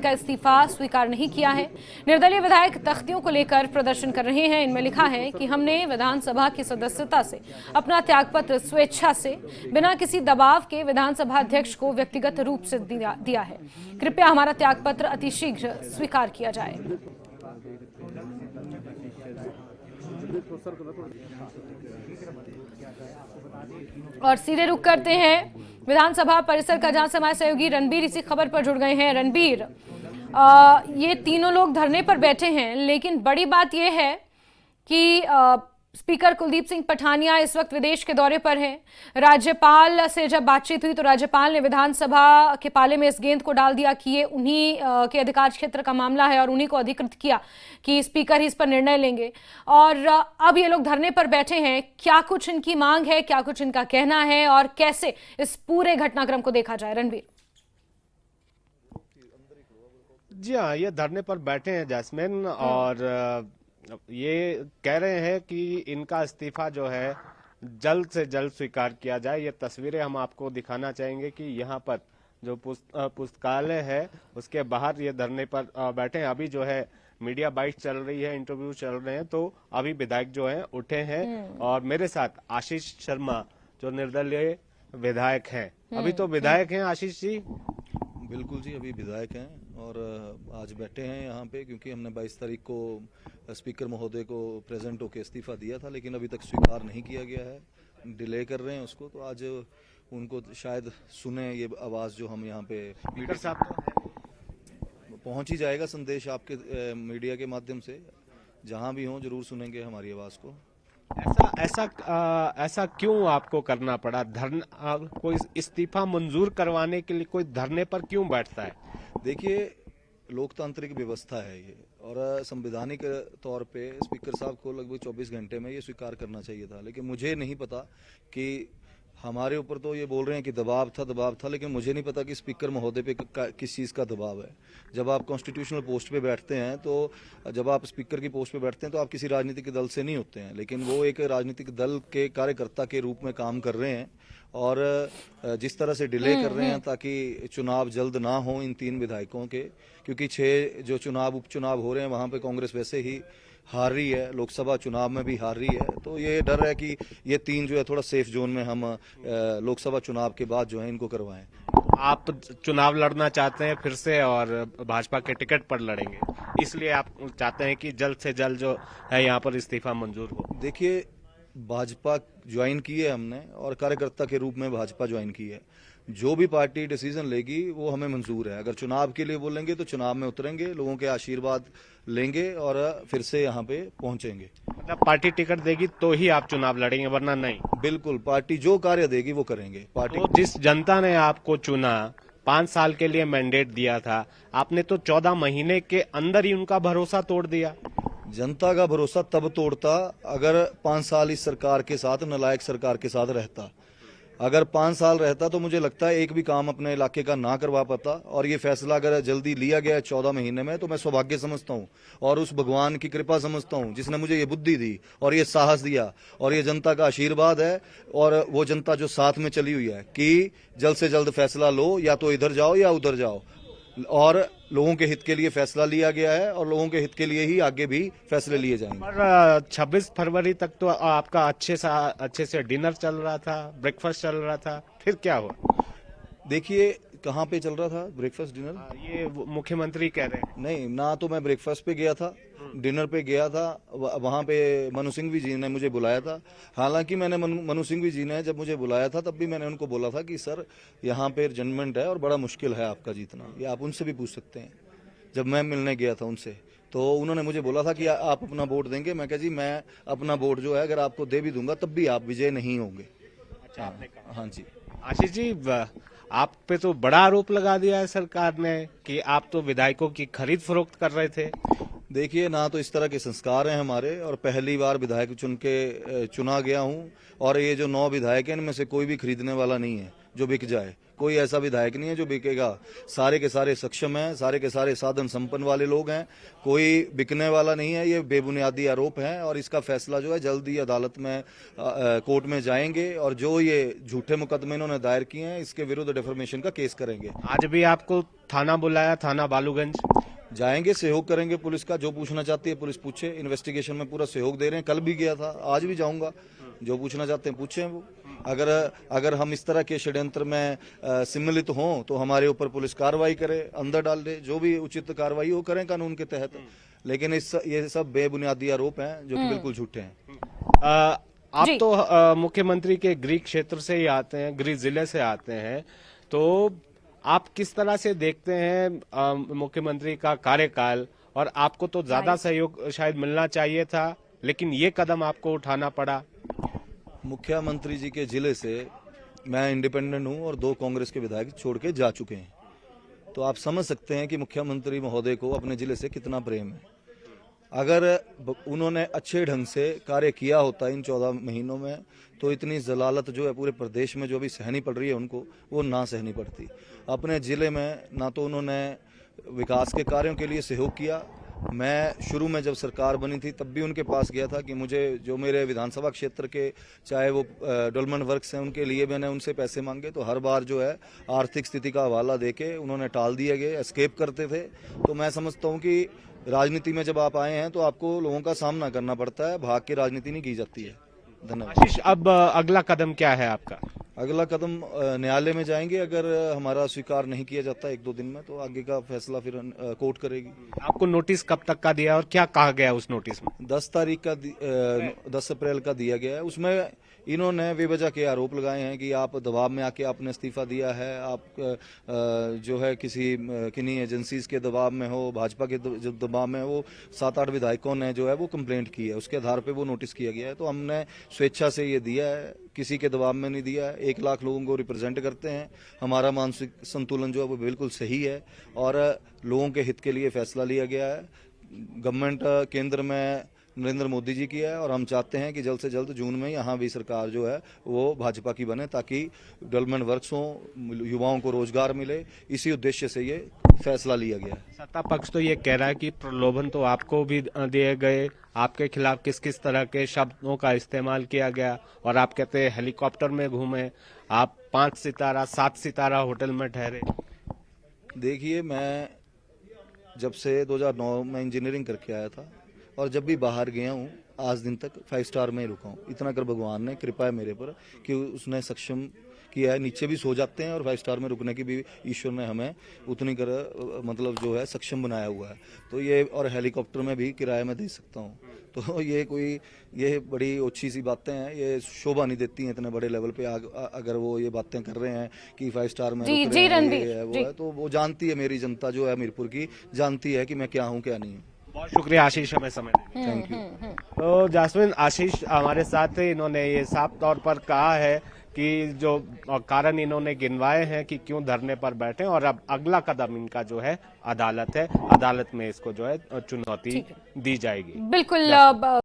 का इस्तीफा स्वीकार नहीं किया है। निर्दलीय विधायक तख्तियों को लेकर प्रदर्शन कर रहे हैं। इनमें लिखा है कि हमने विधानसभा की सदस्यता से अपना त्यागपत्र स्वेच्छा से बिना किसी दबाव के विधानसभा अध्यक्ष को व्यक्तिगत रूप से दिया है। कृपया हमारा त्यागपत्र अतिशीघ्र स्वीकार किया जाए। और सीधे रुख करते हैं विधानसभा परिसर का, जहां समाज सहयोगी रणबीर इसी खबर पर जुड़ गए हैं। रणबीर, ये तीनों लोग धरने पर बैठे हैं, लेकिन बड़ी बात यह है कि स्पीकर कुलदीप सिंह पठानिया इस वक्त विदेश के दौरे पर हैं। राज्यपाल से जब बातचीत हुई तो राज्यपाल ने विधानसभा के पाले में इस गेंद को डाल दिया कि ये उन्हीं के अधिकार क्षेत्र का मामला है और उन्हीं को अधिकृत किया कि स्पीकर ही इस पर निर्णय लेंगे। और अब ये लोग धरने पर बैठे हैं। क्या कुछ इनकी मांग है, क्या कुछ इनका कहना है और कैसे इस पूरे घटनाक्रम को देखा जाए? रणबीर। जी हाँ, ये धरने पर बैठे हैं जैस्मिन, और ये कह रहे हैं कि इनका इस्तीफा जो है जल्द से जल्द स्वीकार किया जाए। ये तस्वीरें हम आपको दिखाना चाहेंगे कि यहाँ पर जो पुस्तकालय है उसके बाहर ये धरने पर बैठे हैं। अभी जो है मीडिया बाइट चल रही है, इंटरव्यू चल रहे हैं, तो अभी विधायक जो हैं उठे हैं और मेरे साथ आशीष शर्मा जो निर्दलीय विधायक हैं। अभी तो विधायक हैं आशीष जी? बिल्कुल जी, अभी विधायक हैं और आज बैठे हैं यहाँ पे क्योंकि हमने 22 तारीख को स्पीकर महोदय को प्रेजेंट होकर इस्तीफा दिया था, लेकिन अभी तक स्वीकार नहीं किया गया है। डिले कर रहे हैं उसको, तो आज उनको शायद सुने ये आवाज़ जो हम यहाँ पे स्पीकर साहब पहुँच ही जाएगा संदेश आपके मीडिया के माध्यम से। जहाँ भी हों जरूर सुनेंगे हमारी आवाज़ को। ऐसा क्यों आपको करना पड़ा? धरना, कोई इस्तीफा मंजूर करवाने के लिए कोई धरने पर क्यों बैठता है? देखिए, लोकतांत्रिक व्यवस्था है ये, और संवैधानिक तौर पे स्पीकर साहब को लगभग 24 घंटे में ये स्वीकार करना चाहिए था, लेकिन मुझे नहीं पता कि हमारे ऊपर तो ये बोल रहे हैं कि दबाव था, लेकिन मुझे नहीं पता कि स्पीकर महोदय पे किस चीज़ का दबाव है। जब आप कॉन्स्टिट्यूशनल पोस्ट पे बैठते हैं, तो जब आप स्पीकर की पोस्ट पे बैठते हैं तो आप किसी राजनीतिक दल से नहीं होते हैं, लेकिन वो एक राजनीतिक दल के कार्यकर्ता के रूप में काम कर रहे हैं। और जिस तरह से डिले कर रहे हैं ताकि चुनाव जल्द ना हो इन 3 विधायकों के, क्योंकि 6 जो उपचुनाव हो रहे हैं वहाँ पे कांग्रेस वैसे ही हार रही है, लोकसभा चुनाव में भी हार रही है, तो ये डर है कि ये 3 जो है थोड़ा सेफ जोन में हम लोकसभा चुनाव के बाद जो है इनको करवाएं। आप चुनाव लड़ना चाहते हैं फिर से और भाजपा के टिकट पर लड़ेंगे, इसलिए आप चाहते हैं कि जल्द से जल्द जो है यहाँ पर इस्तीफा मंजूर हो? देखिए, भाजपा ज्वाइन की है हमने और कार्यकर्ता के रूप में भाजपा ज्वाइन की है। जो भी पार्टी डिसीजन लेगी वो हमें मंजूर है। अगर चुनाव के लिए बोलेंगे तो चुनाव में उतरेंगे, लोगों के आशीर्वाद लेंगे और फिर से यहाँ पे पहुंचेंगे। मतलब पार्टी टिकट देगी तो ही आप चुनाव लड़ेंगे, वरना नहीं? बिल्कुल, पार्टी जो कार्य देगी वो करेंगे। पार्टी तो जिस जनता ने आपको चुना, 5 साल के लिए मैंडेट दिया था, आपने तो 14 महीने के अंदर ही उनका भरोसा तोड़ दिया। जनता का भरोसा तब तोड़ता अगर 5 साल इस सरकार के साथ, नालायक सरकार के साथ रहता। अगर 5 साल रहता तो मुझे लगता है एक भी काम अपने इलाके का ना करवा पाता। और ये फैसला अगर जल्दी लिया गया 14 महीने में, तो मैं सौभाग्य समझता हूँ और उस भगवान की कृपा समझता हूँ जिसने मुझे ये बुद्धि दी और ये साहस दिया, और ये जनता का आशीर्वाद है। और वो जनता जो साथ में चली हुई है कि जल्द से जल्द फैसला लो, या तो इधर जाओ या उधर जाओ, और लोगों के हित के लिए फैसला लिया गया है और लोगों के हित के लिए ही आगे भी फैसले लिए जाएंगे। और 26 फरवरी तक तो आपका अच्छे से डिनर चल रहा था, ब्रेकफास्ट चल रहा था, फिर क्या हुआ? देखिए, कहाँ पे चल रहा था ब्रेकफास्ट डिनर? ये मुख्यमंत्री कह रहे हैं। नहीं ना, तो मैं ब्रेकफास्ट पे गया था, डिनर पे गया था। वहाँ पे मनु सिंह जी ने मुझे बुलाया था। हालांकि मैंने मनु सिंह जी ने जब मुझे बुलाया था तब भी मैंने उनको बोला था कि सर यहाँ पे जजमेंट है और बड़ा मुश्किल है आपका जीतना। ये आप उनसे भी पूछ सकते हैं। जब मैं मिलने गया था उनसे तो उन्होंने मुझे बोला था कि आप अपना वोट देंगे। मैं कहा जी, मैं अपना वोट जो है अगर आपको दे भी दूंगा तब भी आप विजय नहीं होंगे। अच्छा, आपने कहा? हाँ जी। आशीष जी, आप पे तो बड़ा आरोप लगा दिया है सरकार ने कि आप तो विधायकों की खरीद फरोख्त कर रहे थे। देखिए, ना तो इस तरह के संस्कार हैं हमारे, और पहली बार विधायक चुना गया हूं, और ये जो 9 विधायक हैं इनमें से कोई भी खरीदने वाला नहीं है जो बिक जाए। कोई ऐसा विधायक नहीं है जो बिकेगा। सारे के सारे सक्षम हैं, सारे के सारे साधन संपन्न वाले लोग हैं, कोई बिकने वाला नहीं है। ये बेबुनियादी आरोप हैं और इसका फैसला जो है जल्द ही अदालत में कोर्ट में जाएंगे और जो ये झूठे मुकदमे इन्होंने दायर किए हैं इसके विरुद्ध डिफेमेशन का केस करेंगे। आज भी आपको थाना बुलाया, थाना बालूगंज? जाएंगे, सहयोग करेंगे पुलिस का, जो पूछना चाहती है पुलिस पूछे, इन्वेस्टिगेशन में पूरा सहयोग दे रहे हैं। कल भी गया था, आज भी जाऊंगा, जो पूछना चाहते हैं पूछें वो। अगर हम इस तरह के षड्यंत्र में सम्मिलित हों तो हमारे ऊपर पुलिस कार्रवाई करे, अंदर डाल दे, जो भी उचित कार्रवाई वो करें कानून के तहत। लेकिन ये सब बेबुनियादी आरोप हैं जो कि बिल्कुल झूठे हैं। आप तो मुख्यमंत्री के गृह क्षेत्र से ही आते हैं, गृह जिले से आते हैं, तो आप किस तरह से देखते हैं मुख्यमंत्री का कार्यकाल? और आपको तो ज्यादा सहयोग शायद मिलना चाहिए था, लेकिन ये कदम आपको उठाना पड़ा। मुख्यमंत्री जी के जिले से मैं इंडिपेंडेंट हूं और 2 कांग्रेस के विधायक छोड़ के जा चुके हैं, तो आप समझ सकते हैं कि मुख्यमंत्री महोदय को अपने जिले से कितना प्रेम है। अगर उन्होंने अच्छे ढंग से कार्य किया होता इन 14 महीनों में तो इतनी जलालत जो है पूरे प्रदेश में जो अभी सहनी पड़ रही है उनको, वो ना सहनी पड़ती। अपने जिले में ना तो उन्होंने विकास के कार्यों के लिए सहयोग किया। मैं शुरू में जब सरकार बनी थी तब भी उनके पास गया था कि मुझे जो मेरे विधानसभा क्षेत्र के चाहे वो डेवलपमेंट वर्क्स हैं उनके लिए मैंने उनसे पैसे मांगे, तो हर बार जो है आर्थिक स्थिति का हवाला देके उन्होंने टाल दिए गए, एस्केप करते थे। तो मैं समझता हूँ कि राजनीति में जब आप आए हैं तो आपको लोगों का सामना करना पड़ता है, भाग के राजनीति नहीं की जाती है। धन्यवाद। आशीष, अब अगला कदम क्या है आपका? अगला कदम न्यायालय में जाएंगे। अगर हमारा स्वीकार नहीं किया जाता 1-2 दिन में तो आगे का फैसला फिर कोर्ट करेगी। आपको नोटिस कब तक का दिया और क्या कहा गया उस नोटिस में? 10 अप्रैल का दिया गया है। उसमें इन्होंने बेवजह के आरोप लगाए हैं कि आप दबाव में आके आपने इस्तीफा दिया है, आप जो है किन्हीं एजेंसीज के दबाव में हो, भाजपा के जो दबाव में हो। 7-8 विधायकों ने जो है वो कंप्लेंट की है, उसके आधार पे वो नोटिस किया गया है। तो हमने स्वेच्छा से ये दिया है, किसी के दबाव में नहीं दिया है। 1 लाख लोगों को रिप्रेजेंट करते हैं। हमारा मानसिक संतुलन जो है वो बिल्कुल सही है और लोगों के हित के लिए फैसला लिया गया है। गवर्नमेंट केंद्र में नरेंद्र मोदी जी की है और हम चाहते हैं कि जल्द से जल्द जून में यहाँ भी सरकार जो है वो भाजपा की बने ताकि डेवलपमेंट वर्क्स हों, युवाओं को रोजगार मिले। इसी उद्देश्य से ये फैसला लिया गया है। सत्ता पक्ष तो ये कह रहा है कि प्रलोभन तो आपको भी दिए गए, आपके खिलाफ किस किस तरह के शब्दों का इस्तेमाल किया गया, और आप कहते हैं हेलीकॉप्टर में घूमे, आप 5 सितारा 7 सितारा होटल में ठहरे। देखिए, मैं जब से 2009 में इंजीनियरिंग करके आया था और जब भी बाहर गया हूँ आज दिन तक 5 स्टार में ही रुका हूँ। इतना कर भगवान ने कृपा है मेरे पर कि उसने सक्षम किया है। नीचे भी सो जाते हैं और 5 स्टार में रुकने की भी ईश्वर ने हमें उतनी कर मतलब जो है सक्षम बनाया हुआ है। तो ये और हेलीकॉप्टर में भी किराए में दे सकता हूँ। तो ये बड़ी ओछी सी बातें हैं, ये शोभा नहीं देती हैं इतने बड़े लेवल पे। अगर वो ये बातें कर रहे हैं कि 5 स्टार में रुक रहे हैं, ये है वो है, तो वो जानती है, मेरी जनता जो है मीरपुर की जानती है कि मैं क्या हूँ क्या नहीं हूँ। बहुत शुक्रिया आशीष हमें समय देने। Thank you. तो जास्मिन, आशीष हमारे साथ थे। इन्होंने ये साफ तौर पर कहा है कि जो कारण इन्होंने गिनवाए हैं कि क्यों धरने पर बैठे, और अब अगला कदम इनका जो है अदालत है, अदालत में इसको जो है चुनौती दी जाएगी। बिल्कुल